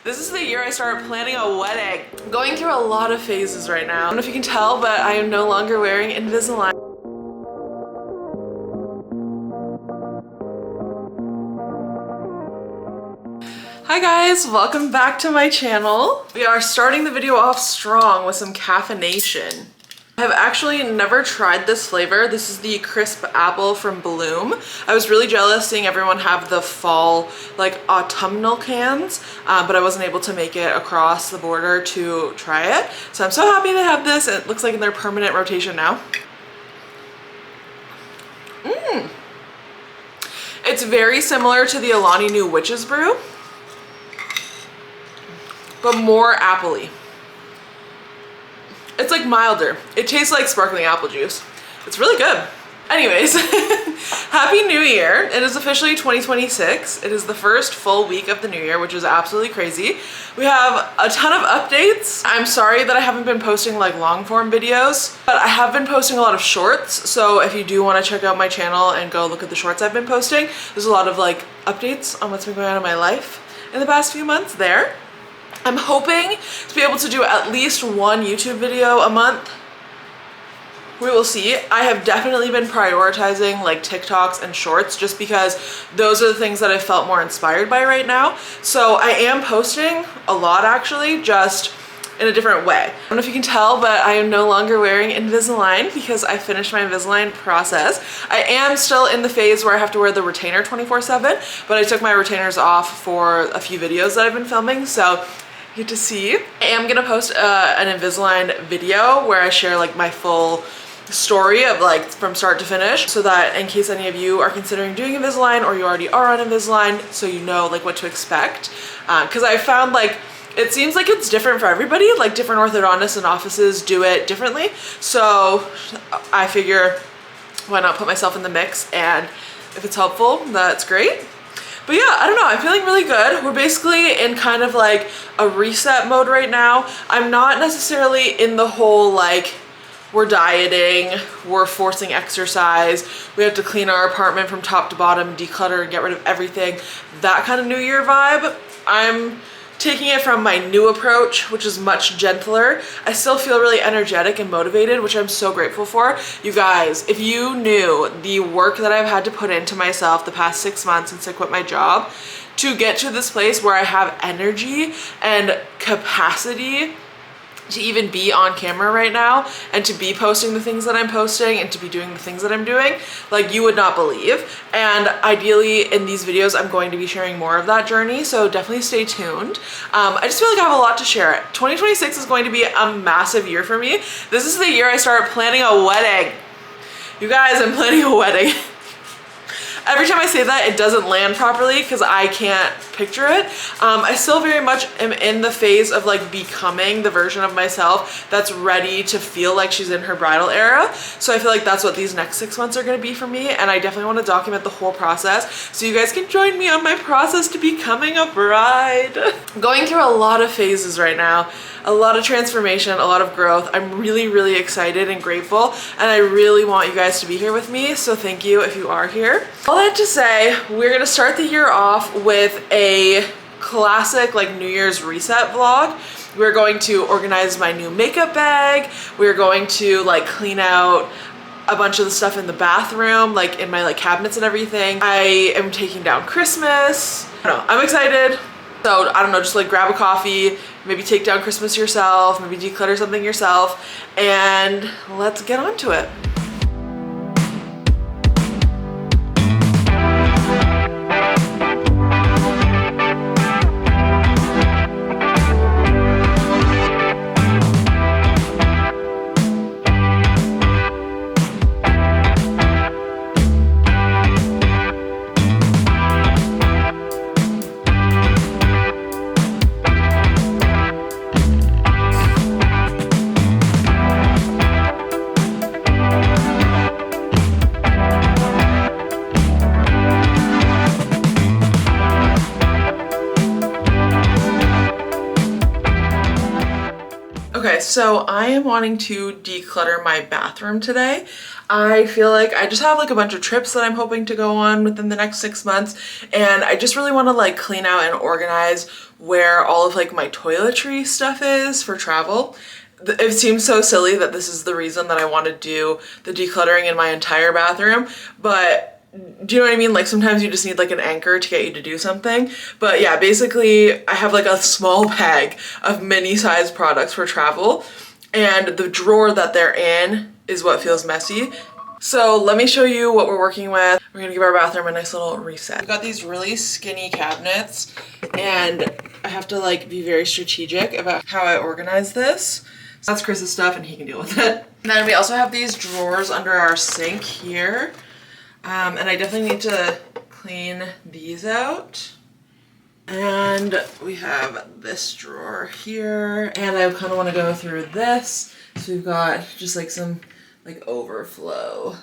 This is the year I started planning a wedding. I'm going through a lot of phases right now. I don't know if you can tell, but I am no longer wearing Invisalign. Hi guys, welcome back to my channel. We are starting the video off strong with some caffeination. I have actually never tried this flavor. This is the crisp apple from Bloom. I was really jealous seeing everyone have the fall, like autumnal cans, but I wasn't able to make it across the border to try it. So I'm so happy they have this. It looks like in their permanent rotation now. It's very similar to the Alani Nu Witch's Brew, but more appley. It's like milder. It tastes like sparkling apple juice. It's really good. Anyways, Happy New Year. It is officially 2026. It is the first full week of the new year, which is absolutely crazy. We have a ton of updates. I'm sorry that I haven't been posting like long form videos, but I have been posting a lot of shorts. So if you do want to check out my channel and go look at the shorts I've been posting, there's a lot of like updates on what's been going on in my life in the past few months there. I'm hoping to be able to do at least one YouTube video a month. We will see. I have definitely been prioritizing like TikToks and shorts just because those are the things that I felt more inspired by right now. So I am posting a lot actually, just in a different way. I don't know if you can tell, but I am no longer wearing Invisalign because I finished my Invisalign process. I am still in the phase where I have to wear the retainer 24/7, but I took my retainers off for a few videos that I've been filming, so you get to see. I am gonna post an Invisalign video where I share like my full story of like from start to finish, so that in case any of you are considering doing Invisalign or you already are on Invisalign, so you know like what to expect. Because I found like it seems like it's different for everybody, like different orthodontists and offices do it differently. So I figure why not put myself in the mix, and if it's helpful, that's great. But yeah, I don't know, I'm feeling really good. We're basically in kind of like a reset mode right now. I'm not necessarily in the whole like, we're dieting, we're forcing exercise, we have to clean our apartment from top to bottom, declutter and get rid of everything, that kind of New Year vibe. I'm taking it from my new approach, which is much gentler. I still feel really energetic and motivated, which I'm so grateful for. You guys, if you knew the work that I've had to put into myself the past 6 months since I quit my job to get to this place where I have energy and capacity to even be on camera right now and to be posting the things that I'm posting and to be doing the things that I'm doing, like you would not believe. And ideally in these videos, I'm going to be sharing more of that journey. So definitely stay tuned. I just feel like I have a lot to share. 2026 is going to be a massive year for me. This is the year I started planning a wedding. You guys, I'm planning a wedding. Every time I say that, it doesn't land properly because I can't picture it. I still very much am in the phase of like becoming the version of myself that's ready to feel like she's in her bridal era. So I feel like that's what these next 6 months are gonna be for me, and I definitely want to document the whole process so you guys can join me on my process to becoming a bride. I'm going through a lot of phases right now. A lot of transformation, a lot of growth. I'm really, really excited and grateful, and I really want you guys to be here with me, so thank you if you are here. All that to say, we're gonna start the year off with a classic like New Year's reset vlog. We're going to organize my new makeup bag. We're going to like clean out a bunch of the stuff in the bathroom, like in my like cabinets and everything. I am taking down Christmas. I don't know, I'm excited. So I don't know, just like grab a coffee, maybe take down Christmas yourself, maybe declutter something yourself, and let's get on to it. Okay, so I am wanting to declutter my bathroom today. I feel like I just have like a bunch of trips that I'm hoping to go on within the next 6 months, and I just really want to like clean out and organize where all of like my toiletry stuff is for travel. It seems so silly that this is the reason that I want to do the decluttering in my entire bathroom, but do you know what I mean? Like sometimes you just need like an anchor to get you to do something. But yeah, basically I have like a small bag of mini size products for travel, and the drawer that they're in is what feels messy. So let me show you what we're working with. We're gonna give our bathroom a nice little reset. We've got these really skinny cabinets, and I have to like be very strategic about how I organize this. So that's Chris's stuff and he can deal with it. And then we also have these drawers under our sink here. And I definitely need to clean these out. And we have this drawer here, and I kind of want to go through this. So we've got just like some like overflow.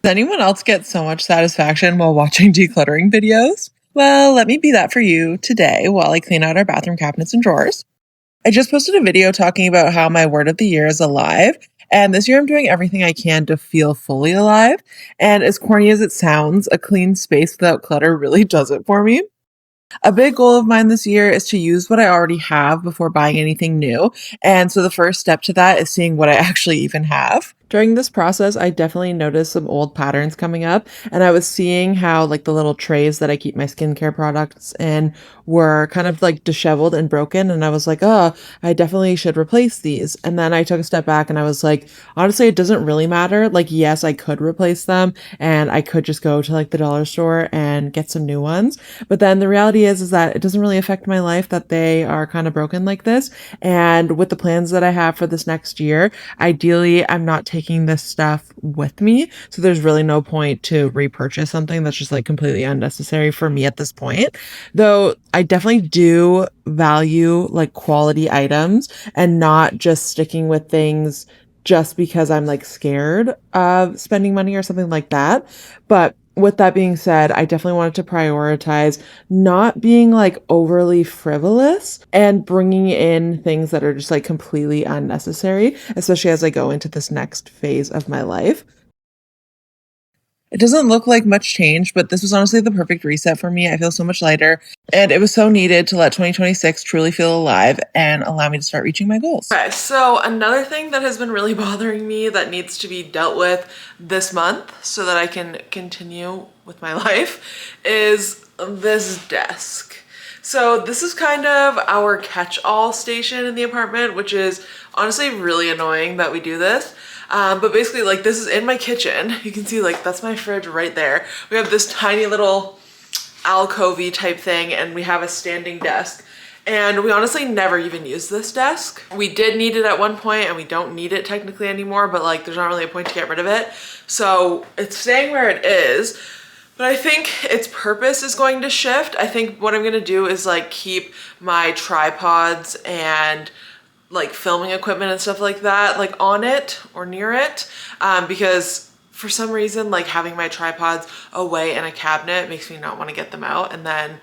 Does anyone else get so much satisfaction while watching decluttering videos? Well, let me be that for you today while I clean out our bathroom cabinets and drawers. I just posted a video talking about how my word of the year is alive. And this year I'm doing everything I can to feel fully alive. And as corny as it sounds, a clean space without clutter really does it for me. A big goal of mine this year is to use what I already have before buying anything new. And so the first step to that is seeing what I actually even have. During this process, I definitely noticed some old patterns coming up, and I was seeing how like the little trays that I keep my skincare products in were kind of like disheveled and broken, and I was like, oh, I definitely should replace these. And then I took a step back and I was like, honestly, it doesn't really matter. Like, yes, I could replace them and I could just go to like the dollar store and get some new ones. But then the reality is that it doesn't really affect my life that they are kind of broken like this. And with the plans that I have for this next year, ideally, I'm not taking this stuff with me. So there's really no point to repurchase something that's just like completely unnecessary for me at this point. Though I definitely do value like quality items and not just sticking with things just because I'm like scared of spending money or something like that. But with that being said, I definitely wanted to prioritize not being like overly frivolous and bringing in things that are just like completely unnecessary, especially as I go into this next phase of my life. It doesn't look like much change, but this was honestly the perfect reset for me. I feel so much lighter, and it was so needed to let 2026 truly feel alive and allow me to start reaching my goals. Okay, so another thing that has been really bothering me that needs to be dealt with this month so that I can continue with my life is this desk. So this is kind of our catch-all station in the apartment, which is honestly really annoying that we do this. But basically, like, this is in my kitchen. You can see, like, that's my fridge right there. We have this tiny little alcove-y type thing, and we have a standing desk. And we honestly never even use this desk. We did need it at one point, and we don't need it technically anymore, but like, there's not really a point to get rid of it. So it's staying where it is. But I think its purpose is going to shift. I think what I'm gonna do is like keep my tripods and like filming equipment and stuff like that like on it or near it, because for some reason like having my tripods away in a cabinet makes me not want to get them out, and then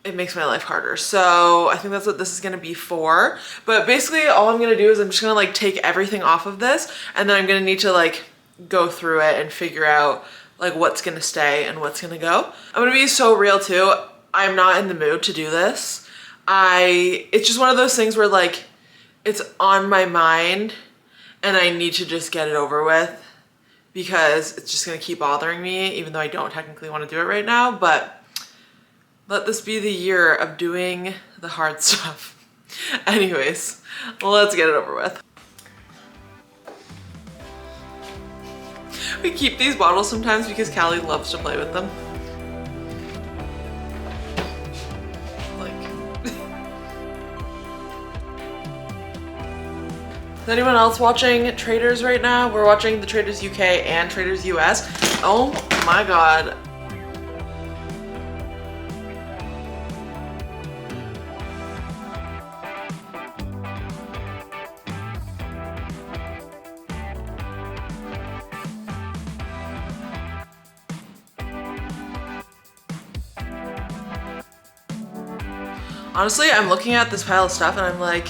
it makes my life harder. So I think that's what this is gonna be for. But basically all I'm gonna do is I'm just gonna like take everything off of this, and then I'm gonna need to like go through it and figure out like what's gonna stay and what's gonna go. I'm gonna be so real too. I'm not in the mood to do this. It's just one of those things where like it's on my mind and I need to just get it over with because it's just gonna keep bothering me, even though I don't technically want to do it right now. But let this be the year of doing the hard stuff. Anyways, let's get it over with. We keep these bottles sometimes because Callie loves to play with them. Is anyone else watching Traders right now? We're watching the Traders UK and Traders US. Oh my god. Honestly, I'm looking at this pile of stuff and I'm like,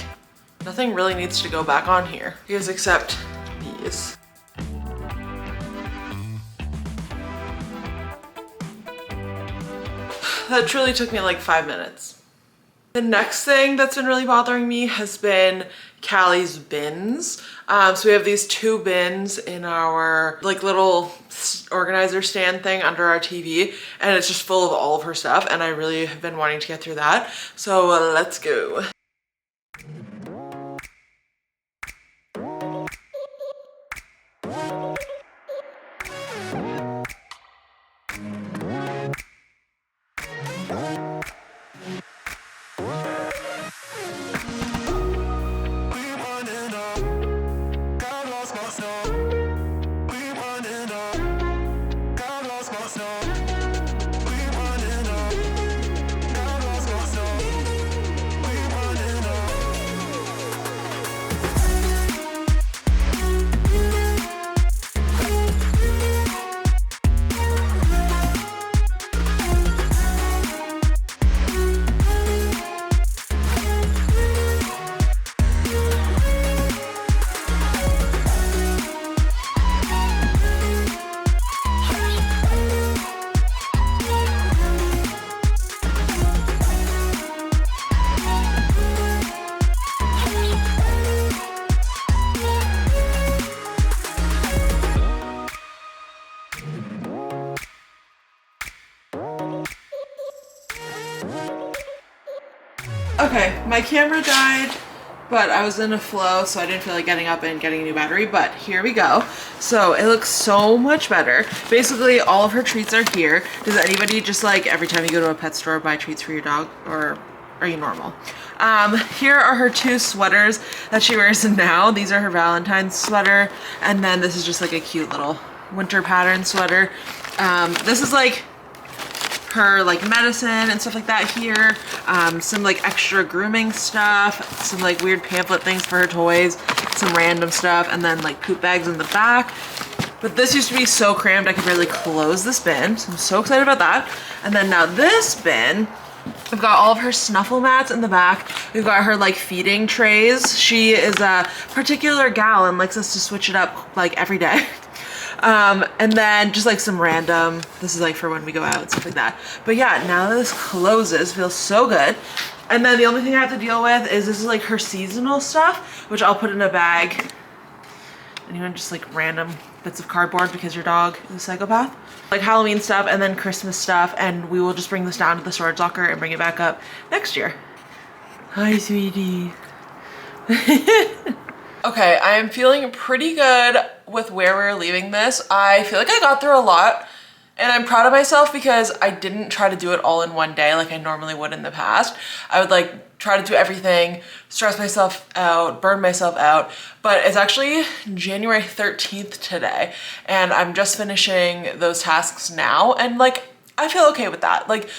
nothing really needs to go back on here. Because except these. That truly took me like 5 minutes. The next thing that's been really bothering me has been Callie's bins. So we have these 2 bins in our like little organizer stand thing under our TV, and it's just full of all of her stuff, and I really have been wanting to get through that. So let's go. Okay, my camera died, but I was in a flow, so I didn't feel like getting up and getting a new battery, but here we go. So it looks so much better. Basically, all of her treats are here. Does anybody just like every time you go to a pet store buy treats for your dog, or are you normal? Here are her 2 sweaters that she wears now. These are her Valentine's sweater, and then this is just like a cute little winter pattern sweater. This is like her like medicine and stuff like that here. Some like extra grooming stuff, some like weird pamphlet things for her toys, some random stuff, and then like poop bags in the back. But this used to be so crammed I could barely close this bin, so I'm so excited about that. And then now this bin, we've got all of her snuffle mats in the back. We've got her like feeding trays. She is a particular gal and likes us to switch it up like every day. And then just like some random, this is like for when we go out, stuff like that. But yeah, now that this closes, feels so good. And then the only thing I have to deal with is this is like her seasonal stuff, which I'll put in a bag. Anyone just like random bits of cardboard because your dog is a psychopath. Like Halloween stuff and then Christmas stuff, and we will just bring this down to the storage locker and bring it back up next year. Hi, sweetie. Okay, I am feeling pretty good with where we're leaving this. I feel like I got through a lot, and I'm proud of myself because I didn't try to do it all in one day like I normally would in the past. I would like try to do everything, stress myself out, burn myself out, but it's actually January 13th today, and I'm just finishing those tasks now, and like I feel okay with that. Like,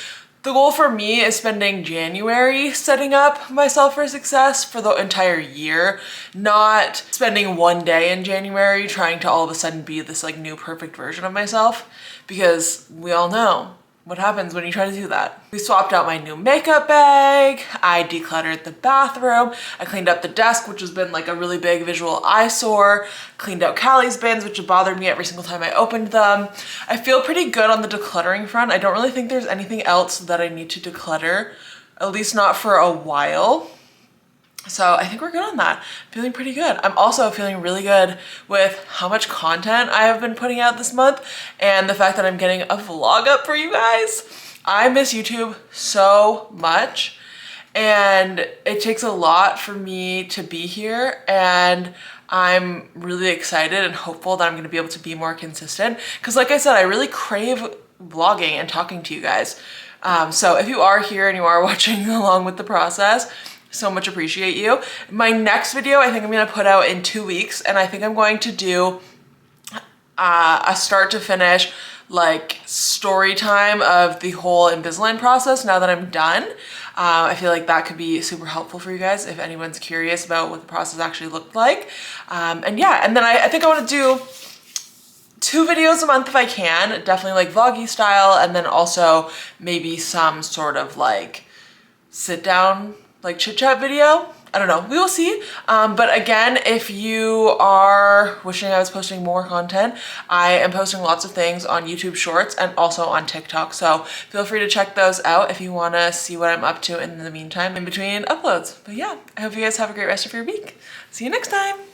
the goal for me is spending January setting up myself for success for the entire year, not spending one day in January trying to all of a sudden be this like new perfect version of myself, because we all know what happens when you try to do that. We swapped out my new makeup bag, I decluttered the bathroom, I cleaned up the desk, which has been like a really big visual eyesore, cleaned out Callie's bins, which have bothered me every single time I opened them. I feel pretty good on the decluttering front. I don't really think there's anything else that I need to declutter, at least not for a while. So I think we're good on that. Feeling pretty good. I'm also feeling really good with how much content I have been putting out this month and the fact that I'm getting a vlog up for you guys. I miss YouTube so much, and it takes a lot for me to be here, and I'm really excited and hopeful that I'm gonna be able to be more consistent, because like I said, I really crave vlogging and talking to you guys. So if you are here and you are watching along with the process, so much appreciate you. My next video I think I'm gonna put out in 2 weeks, and I think I'm going to do a start to finish like story time of the whole Invisalign process now that I'm done. I feel like that could be super helpful for you guys if anyone's curious about what the process actually looked like. And yeah, and then I think I want to do 2 videos a month if I can, definitely like vloggy style, and then also maybe some sort of like sit down like chit chat video I don't know, we will see. But again, if you are wishing I was posting more content, I am posting lots of things on YouTube Shorts and also on TikTok. So feel free to check those out if you want to see what I'm up to in the meantime in between uploads. But yeah, I hope you guys have a great rest of your week. See you next time.